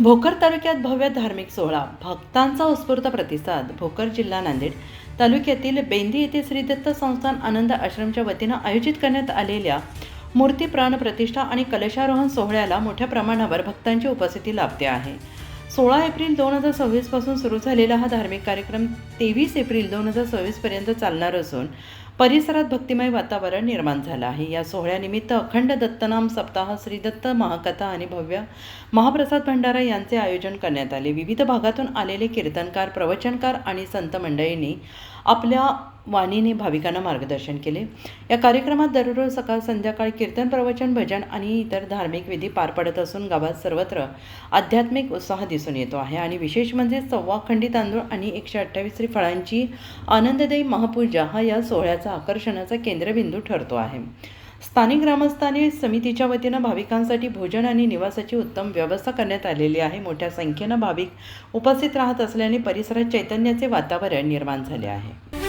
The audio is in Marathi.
भोकर तालुक्यात भव्य धार्मिक सोहळा, भक्तांचा उत्स्फूर्त प्रतिसाद. भोकर जिल्हा नांदेड तालुक्यातील बेंदी येथे श्री दत्त संस्थान आनंद आश्रमच्या वतीनं आयोजित करण्यात आलेल्या मूर्ती प्राण प्रतिष्ठा आणि कलशारोहण सोहळ्याला मोठ्या प्रमाणावर भक्तांची उपस्थिती लाभते आहे. 16 एप्रिल 2026 पासून सुरू झालेला हा धार्मिक कार्यक्रम 23 एप्रिल 2026 पर्यंत चालणार असून परिसरात भक्तिमय वातावरण निर्माण झालं आहे. या सोहळ्यानिमित्त अखंड दत्तनाम सप्ताह, श्री दत्त महाकथा आणि भव्य महाप्रसाद भंडारा यांचे आयोजन करण्यात आले. विविध भागातून आलेले कीर्तनकार, प्रवचनकार आणि संत मंडळींनी आपल्या वाणीने भाविकांना मार्गदर्शन केले. या कार्यक्रमात दररोज सकाळ संध्याकाळ कीर्तन, प्रवचन, भजन आणि इतर धार्मिक विधी पार पडत असून गावात सर्वत्र आध्यात्मिक उत्साह दिसून येतो आहे. आणि विशेष म्हणजे 1.25 खंडी तांदूळ आणि 128 श्रीफळांची आनंददायी महापूजा हा या सोहळ्याचा आकर्षणाचा केंद्रबिंदू ठरतो आहे. स्थानिक ग्रामस्थांनी समितीच्या वतीनं भाविकांसाठी भोजन आणि निवासाची उत्तम व्यवस्था करण्यात आलेली आहे. मोठ्या संख्येनं भाविक उपस्थित राहत असल्याने परिसरात चैतन्याचे वातावरण निर्माण झाले आहे.